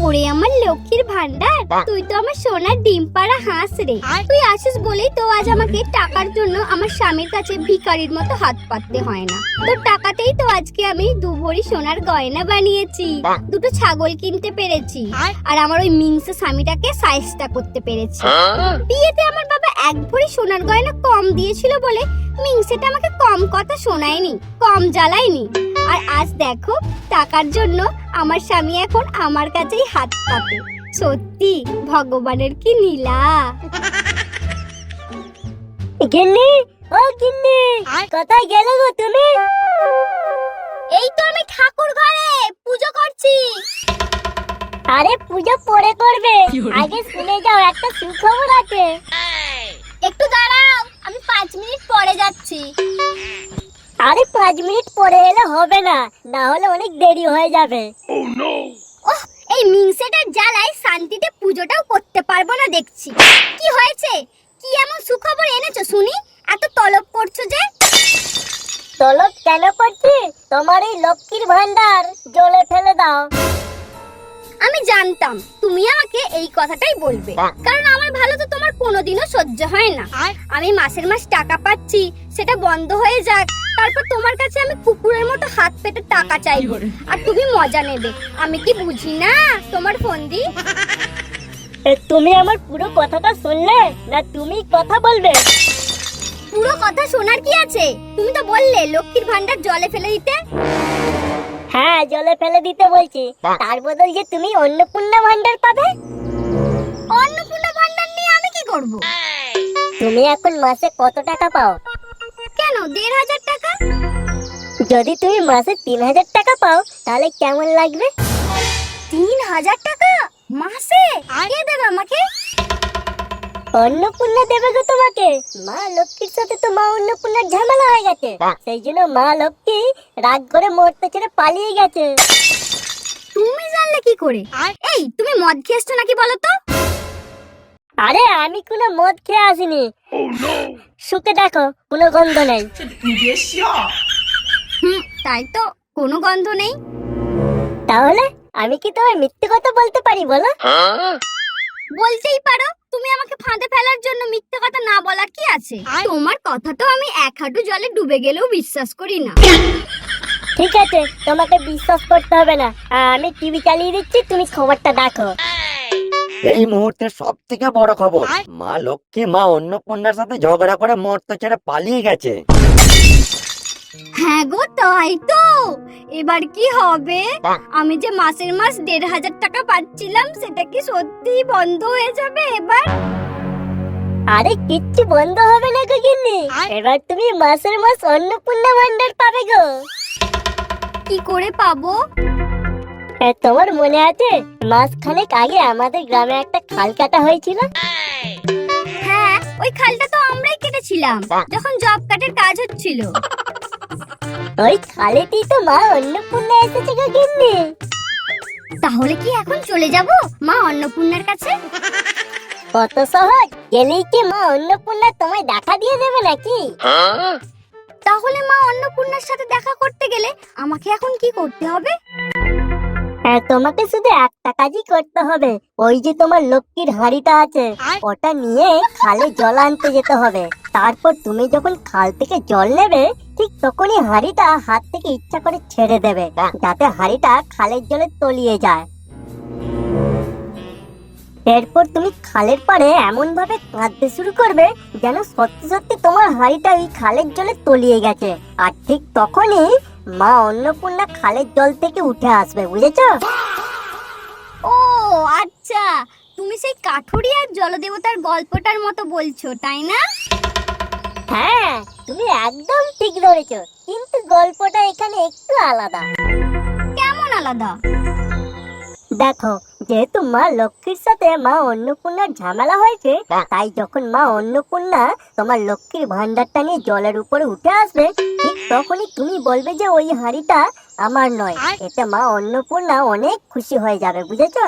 ওরে আমার লক্ষ্মীর ভান্ডার, তুই তো আমার সোনার ডিম পাড়া হাঁস রে। তুই আসিস বলেই তো আজ আমাকে টাকার জন্য আমার স্বামীর কাছে ভিখারির মতো হাত পাততে হয় না। তোর টাকাতেই তো আজকে আমি 2 ভরি সোনার গয়না বানিয়েছি, 2টো ছাগল কিনতে পেরেছি, আর আমার ওই মিংসে স্বামীটাকে সাইজটা করতে পেরেছি। বিয়েতে আমার বাবা 1 ভরি সোনার গয়না কম দিয়েছিল বলে মিংসেটা আমাকে কম কথা শোনায়নি, কম জ্বালায়নি। আর আজ দেখো, টাকার জন্য আমার স্বামী এখন আমার কাছেই হাত পাতে। সত্যি ভগবানের কি লীলা। গিন্নি, ও গিন্নি, কোথায় গেলে গো তুমি? এই তো আমি ঠাকুর ঘরে পূজা করছি। আরে পূজা পরে করবে, আগে শুনে যাও, একটা সুখবর আছে। একটু দাঁড়াও, আমি 5 মিনিট পরে যাচ্ছি। আরে 5 মিনিট পরে এলে হবে না, না হলে অনেক দেরি হয়ে যাবে। ওহ, এই মিংসেটার জ্বালায় শান্তিতে পুজোটাও করতে পারবো না দেখছি। কি হয়েছে? কি এমন সুখবর এনেছো শুনি? এত তলব করছো যে? তলব কেন করছি? তোমার এই লক্ষ্মীর ভান্ডার জলে ফেলে দাও। আমি জানতাম তুমি আমাকে এই কথাটাই বলবে, কারণ আমার ভালো তো তোমার কোনোদিনও সহ্য হয় না। আমি মাসের মাস টাকা পাচ্ছি, সেটা বন্ধ হয়ে যাক, তারপর তোমার কাছে আমি কুকুরের মতো হাত পেতে টাকা চাইবো, আর তুমি মজা নেবে। আমি কি বুঝি না তোমার ফন্দি? তুমি আমার পুরো কথাটা শুনলে না তুমি কথা বলবে? পুরো কথা শোনার কি আছে? তুমি তো বললে লক্ষ্মীর ভান্ডার জলে ফেলে দিতে। হ্যাঁ, জলে ফেলে দিতে বলছি, তার বদল যে তুমি অন্নপূর্ণা ভান্ডার পাবে। অন্নপূর্ণা ভান্ডার নিয়ে আমি কি করব? তুমি এখন মাসে কত টাকা পাও? কেন 1,500 টাকা? যদি তুমি মাসে 3,000 টাকা পাও তাহলে কেমন লাগবে? 3,000 টাকা মাসে? কে দেবে আমাকে? অন্নপূর্ণা দেবে গো তোমাকে। মা লক্ষ্মীর সাথে তো মা অন্নপূর্ণার ঝামেলা হয়ে গেছে, সেই জন্য মা লক্ষ্মী রাগ করে মরতে ছেড়ে পালিয়ে গেছে। তুমি জানলে কি করে? এই তুমি মদ খেয়েছো নাকি বলো তো? আরে আমি কোনো মদ খেয়ে আসিনি। শুকে দেখো, কোনো গন্ধ নেই। তাই তো, কোনো গন্ধ নেই। তাহলে আমি কি তোমায় মিথ্যে কথা বলতে পারি বলো? বলতেই পারো, তুমি আমাকে ফাঁদে ফেলার জন্য মিথ্যে কথা না বলার কি আছে? তোমার কথা তো আমি 1 হাঁটু জলে ডুবে গেলেও বিশ্বাস করি না। ঠিক আছে, তোমাকে বিশ্বাস করতে হবে না, আমি টিভি চালিয়ে দিচ্ছি, তুমি খবরটা দেখো। এই মুহূর্তের সব থেকে বড় খবর, মা লক্ষ্মী মা অন্নপূর্ণার সাথে ঝগড়া করে মর্ত ছেড়ে পালিয়ে গেছে। হ্যাঁ গো, তাই তো। এবার কি হবে? আমি যে মাসের মাস 1,500 টাকা পাচ্ছিলাম, সেটা কি সত্যি বন্ধ হয়ে যাবে এবার? আরে কিচ্ছু বন্ধ হবে না গো গিন্নি, এবার তুমি মাসের মাস অন্নপূর্ণা ভান্ডার পাবে গো। কি করে পাবো? তোমার মনে আছে মাস খানেক আগে আমাদের গ্রামে একটা খাল কাটা হয়েছিল? হ্যাঁ, ওই খালটা তো আমরাই কেটেছিলাম যখন জব কার্ডের কাজ হচ্ছিল। ওই খালেতেই তো মা অন্নপূর্ণা এসেছে গো গিন্নি। তাহলে কি এখন চলে যাব মা অন্নপূর্ণার কাছে? কত সহজ, গেলেই কি মা অন্নপূর্ণা তোমায় দেখা দিয়ে দেবে নাকি? তাহলে মা অন্নপূর্ণার সাথে দেখা করতে গেলে আমাকে এখন কি করতে হবে? তোমাকে শুধু একটা কাজই করতে হবে, ওই যে তোমার লক্ষ্মীর হাঁড়িটা আছে, ওটা নিয়ে খালে জল আনতে যেতে হবে। তারপর তুমি যখন খাল থেকে জল নেবে, ঠিক তখনই হাঁড়িটা হাত থেকে ইচ্ছা করে ছেড়ে দেবে, যাতে হাঁড়িটা খালের জলে তলিয়ে যায়। এরপর তুমি খালের পাড়ে এমন ভাবে কাঁদতে শুরু করবে যেন সত্যি সত্যি তোমার হাঁড়িটা ওই খালের জলে তলিয়ে গেছে। আর ঠিক তখনই মা অন্নপূর্ণা খালের জল থেকে উঠে আসবে, বুঝেছো? ও আচ্ছা, তুমি সেই কাঠুরি আর জলদেবতার গল্পটার মতো বলছো, তাই না? হ্যাঁ, তুমি একদম ঠিক ধরেছো, কিন্তু গল্পটা এখানে একটু আলাদা। কেমন আলাদা? দেখো, যেহেতু মা লক্ষ্মীর সাথে মা অন্নপূর্ণার ঝামেলা হয়েছে, তাই যখন মা অন্নপূর্ণা তোমার লক্ষ্মীর ভান্ডারটা নিয়ে জলের উপরে উঠে আসবে, ঠিক তখনই তুমি বলবে যে ওই হাঁড়িটা আমার নয়। এতে মা অন্নপূর্ণা অনেক খুশি হয়ে যাবে, বুঝেছো?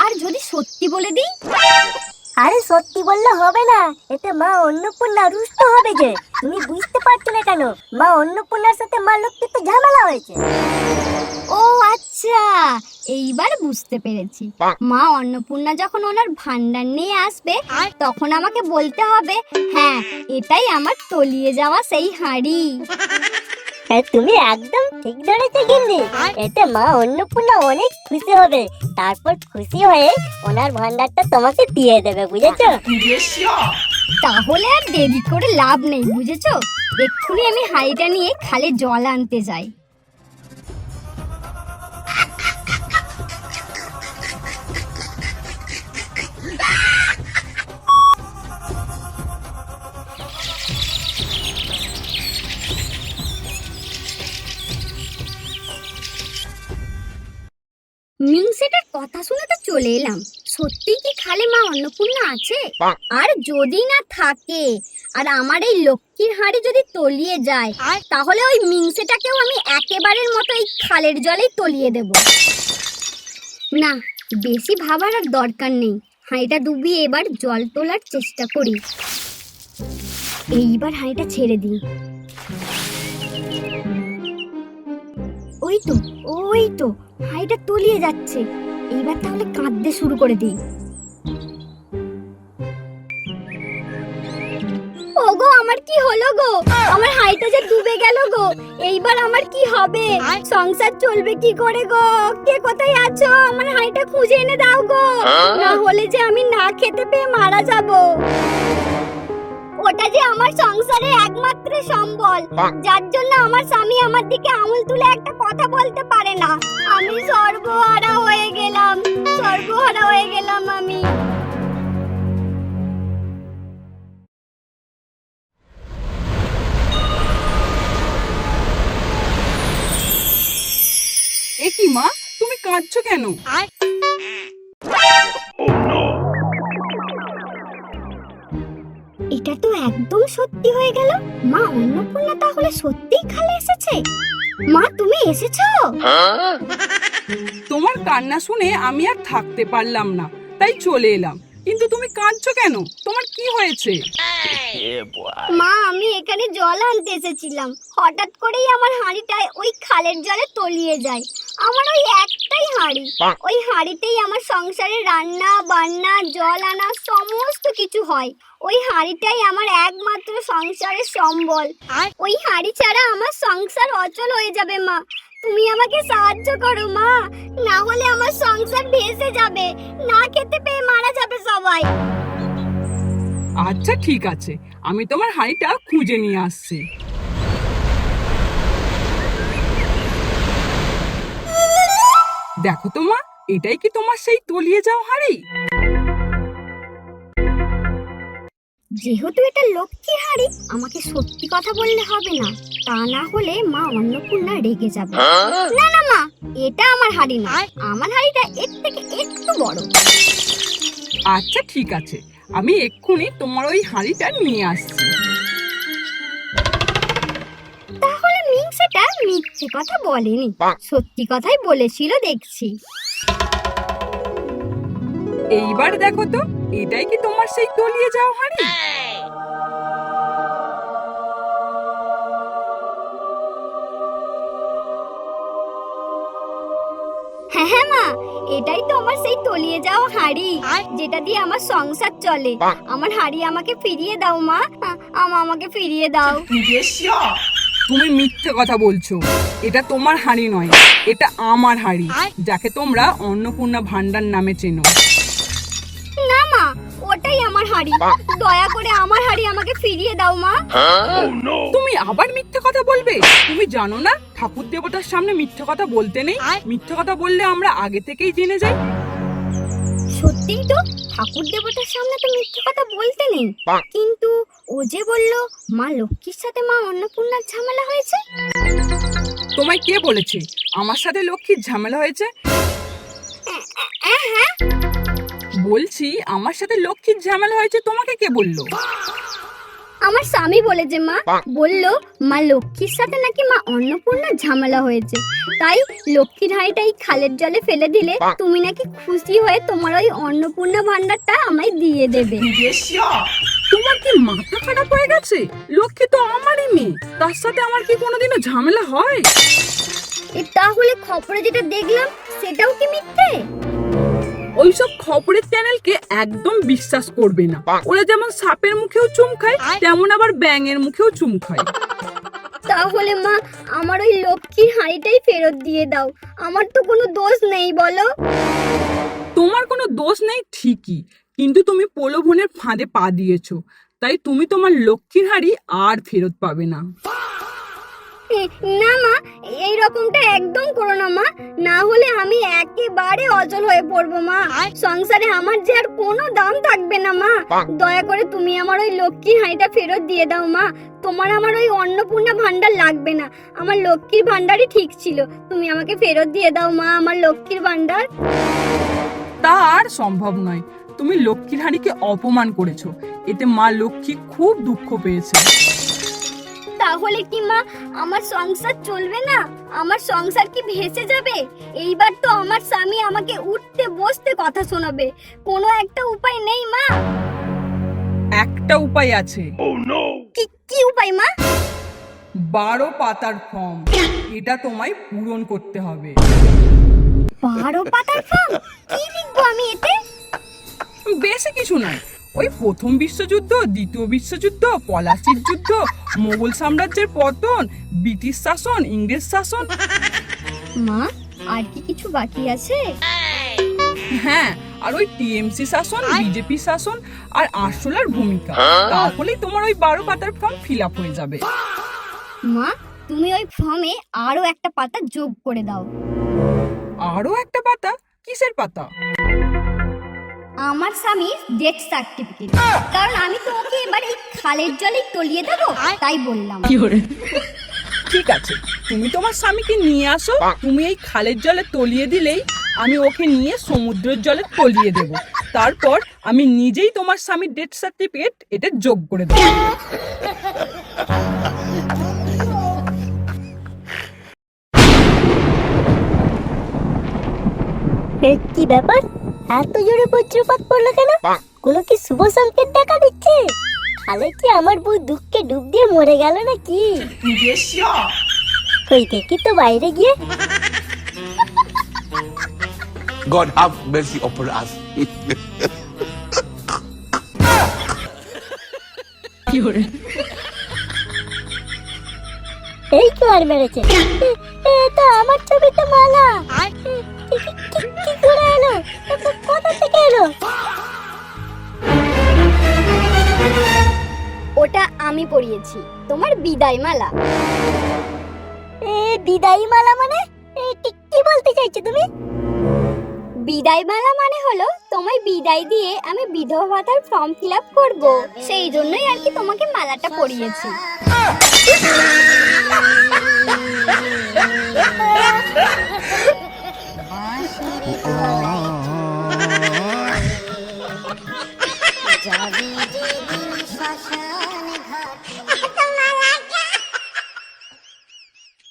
আর যদি সত্যি বলে দিই? আরে সত্যি বললে হবে না, এতে মা অন্নপূর্ণা রুষ্ট হবে যে। তুমি বুঝতে পারছো না কেন? মা অন্নপূর্ণার সাথে মা লক্ষ্মীর তো ঝামেলা হয়েছে। ও আচ্ছা, এইবার বুঝতে পেরেছি। মা অন্নপূর্ণা যখন ওনার ভান্ডার নিয়ে আসবে তখন আমাকে বলতে হবে, হ্যাঁ এটাই আমার তলিয়ে যাওয়া সেই হাঁড়ি। হ্যাঁ, তুমি একদম ঠিক ধরেছো গিন্নি। এতে মা অন্নপূর্ণা অনেক খুশি হবে, তারপর খুশি হয়ে ওনার ভান্ডারটা তোমাকে দিয়ে দেবে, বুঝেছো? তাহলে আর দেরি করে লাভ নেই, বুঝেছো? এক্ষুনি আমি হাঁড়িটা নিয়ে খালে জল আনতে যাই। মিংসেটার কথা শুনে তো চলে এলাম। সত্যি কি খালে মা অন্নপূর্ণা আছে? আর যদি না থাকে আর আমার এই লক্ষ্মীর হাঁড়ি যদি তলিয়ে যায় তাহলে ওই মিংসেটাকেও আমি একেবারের মতো এই খালের জলেই তলিয়ে দেব। না, বেশি ভাবার আর দরকার নেই। হাঁড়িটা ডুবিয়ে এবার জল তোলার চেষ্টা করি। এইবার হাঁড়িটা ছেড়ে দিই। ওই তো হাঁড়িটা তলিয়ে যাচ্ছে। এইবার তাহলে কাঁদতে শুরু করে দিই। ওগো, আমার কি হলো গো? আমার হাঁড়িটা যে ডুবে গেল গো। এইবার আমার কি হবে? সংসার চলবে কি করে গো? কে কোথায় আছো? আমার হাঁড়িটা খুঁজে এনে দাও গো, না হলে যে আমি না খেতে পেয়ে মারা যাব। ওটা যে আমার সংসারের একমাত্র সম্বল, যার জন্য আমার স্বামী আমার দিকে আঙুল তুলে একটা কথা বলতে পারে না। আমি সর্বহারা হয়ে গেলাম আমি। এ কি মা, তুমি কাঁদছো কেন? এটা তো একদম সত্যি হয়ে গেল। মা অন্নপূর্ণা তাহলে সত্যিই খালে এসেছে। মা, তুমি এসেছো? তোমার কান্না শুনে আমি আর থাকতে পারলাম না, তাই চলে এলাম। কিন্তু তুমি কাঁদছো কেন? তোমার কি হয়েছে? মা, আমি এখানে জল আনতে এসেছিলাম। হঠাৎ করেই আমার হাঁড়িটা ওই খালের জলে তলিয়ে যায়। আমার ওই একটাই হাঁড়ি, ওই হাঁড়িতেই আমার সংসারে রান্না বান্না জল আনা সমস্ত কিছু হয়। ওই হাঁড়িটাই আমার একমাত্র সংসারের সম্বল। ওই হাঁড়ি ছাড়া আমার সংসার অচল হয়ে যাবে। মা, তুমি আমাকে সাহায্য করো মা, না হলে আমার সংসার ভেসে যাবে, না খেতে পেয়ে মারা যাবে সবাই। আচ্ছা ঠিক আছে, আমি তোমার হাঁড়িটা খুঁজে নিয়ে আসছি। দেখো তো মা, এটাই কি তোমার সেই তলিয়ে যাওয়া হাঁড়ি? যেহেতু এটা লক্ষ্মীর হাঁড়ি, আমাকে সত্যি কথা বললে হবে না, তা না হলে মা অন্নপূর্ণা রেগে যাবে। না না মা, এটা আমার হাঁড়ি না। আমার হাঁড়িটা এর থেকে একটু বড়। আচ্ছা ঠিক আছে, আমি এক্ষুনি তোমার ওই হাঁড়িটা নিয়ে আসছি। তাহলে মিংসেটা মিথ্যে কথা বলেনি, সত্যি কথাই বলেছিল দেখছি। এইবার দেখো তো, এটাই কি তোমার সেই তলিয়ে যাওয়া হাঁড়ি? হ্যাঁ হ্যাঁ মা, এটাই তো আমার সেই তলিয়ে যাওয়া হাঁড়ি, যেটা দিয়ে আমার সংসার চলে। আমার হাঁড়ি আমাকে ফিরিয়ে দাও মা, আমাকে ফিরিয়ে দাও। তুমি মিথ্যে কথা বলছো। এটা তোমার হাঁড়ি নয়, এটা আমার হাঁড়ি, যাকে তোমরা অন্নপূর্ণা ভান্ডার নামে চেনো। না মা, ওটাই আমার হাঁড়ি। দয়া করে আমার হাঁড়ি আমাকে ফিরিয়ে দাও মা। তুমি আবার মিথ্যে কথা বলবে? তুমি জানো না ঠাকুর দেবতার সামনে মিথ্যে কথা বলতে নেই? মিথ্যে কথা বললে আমরা আগে থেকেই জেনে যাই। সত্যিই তো, ঠাকুর দেবতার সামনে তো মিথ্যে কথা বলতে নেই। কিন্তু ও যে বললো মা লক্ষ্মীর সাথে মা অন্নপূর্ণার ঝামেলা হয়েছে। তোমায় কে বলেছে আমার সাথে লক্ষ্মীর ঝামেলা হয়েছে? হ্যাঁ, বলছি আমার সাথে লক্ষ্মীর ঝামেলা হয়েছে, তোমাকে কে বললো? আমার স্বামী বলেছে মা, বললো মা লক্ষ্মীর সাথে নাকি মা অন্নপূর্ণার ঝামেলা হয়েছে, তাই লক্ষ্মীর হাঁড়িটাই খালের জলে ফেলে দিলে তুমি নাকি খুশি হয়ে তোমার ওই অন্নপূর্ণা ভান্ডারটা আমায় দিয়ে দেবে। তোমার কি মাথা খারাপ হয়ে গেছে? লক্ষ্মী তো আমারই মেয়ে, তার সাথে আমার কি কোনোদিনও ঝামেলা হয়? তাহলে খবরে যেটা দেখলাম সেটাও কি মিথ্যে? ওইসব খবরের চ্যানেলকে একদম বিশ্বাস করবে না। ওরা যেমন সাপের মুখেও চুম খায়, তেমন আবার ব্যাঙের মুখেও চুম খায়। তাহলে মা আমার ওই লক্ষ্মীর হাঁড়িটাই ফেরত দিয়ে দাও, আমার তো কোনো দোষ নেই বলো। তোমার কোনো দোষ নেই ঠিকই, কিন্তু তুমি প্রলোভনের ফাঁদে পা দিয়েছো, তাই তুমি তোমার লক্ষ্মীর হাঁড়ি আর ফেরত পাবে না। না মা, এই রকমটা একদম করো না মা, না হলে আমি একেবারে অচল হয়ে পড়বো মা। সংসারে আমার যে আর কোনো দাম থাকবে না মা। দয়া করে তুমি আমার ওই লক্ষ্মীর হাঁড়িটা ফেরত দিয়ে দাও মা। তোমার আমার ওই অন্নপূর্ণা ভান্ডার লাগবে না, আমার লক্ষ্মীর ভান্ডারই ঠিক ছিল। তুমি আমাকে ফেরত দিয়ে দাও মা আমার লক্ষ্মীর ভান্ডার। তা আর সম্ভব নয়, তুমি লক্ষ্মীর হাঁড়িকে অপমান করেছো, এতে মা লক্ষ্মী খুব দুঃখ পেয়েছে। তাহলে কি মা আমার সংসার চলবে না? আমার সংসার কি ভেসে যাবে? এইবার তো আমার স্বামী আমাকে উঠতে বসতে কথা শোনাবে, কোনো একটা উপায় নেই মা? একটা উপায় আছে। কি কি উপায় মা? 12 পাতার ফর্ম, এটা তোমায় পূরণ করতে হবে। 12 পাতার ফর্ম? কি লিখবো আমি এতে? বেশি কিছু নয়, ওই প্রথম বিশ্বযুদ্ধ, দ্বিতীয় বিশ্বযুদ্ধ, পলাশির যুদ্ধ, মোগল সাম্রাজ্যের পতন, ব্রিটিশ শাসন, ইংরেজ শাসন। মা আর কি কিছু বাকি আছে? হ্যাঁ, আর ওই টিএমসি শাসন, বিজেপি শাসন আর আরশোলার ভূমিকা। তাহলেই তোমার ওই 12 পাতার ফর্ম ফিল আপ হয়ে যাবে। মা তুমি ওই ফর্মে আরো একটা পাতা যোগ করে দাও। আরো একটা পাতা? কিসের পাতা? আমার স্বামীর ডেথ সার্টিফিকেট, কারণ আমি তো ওকে এবার এই খালের জলেই তলিয়ে দেবো, তাই বললাম। ঠিক আছে, তুমি তোমার স্বামীকে নিয়ে আসো, তুমি এই খালের জলে তলিয়ে দিলেই আমি ওকে নিয়ে সমুদ্রের জলে তলিয়ে দেব। তারপর আমি নিজেই তোমার স্বামীর ডেথ সার্টিফিকেট এটা যোগ করে দেব। কি ব্যাপার, এত জোরে বজ্রপাত পড়লো কেন? কোনো কি শুভ সংকেত দেখা দিচ্ছে? তাহলে কি আমার বউ দুঃখে ডুব দিয়ে মরে গেল নাকি? কই দেখি তো বাইরে গিয়ে। God have mercy upon us. এই তো আর মেরেছে। এটা আমার ছবিতে মালা। কি করে এলো? কোথা থেকে এলো? ওটা আমি পরিয়েছি, তোমার বিদায় মালা। বিদায়ী মালা মানে? কি বলতে চাইছো তুমি? বিদায় মালা মানে হলো তোমায় বিদায় দিয়ে আমি বিধবা ভাতার ফর্ম ফিল আপ করবো, সেই জন্যই আর কি তোমাকে মালাটা পরিয়েছি। যাবি যেদিন শ্মশান ঘাটে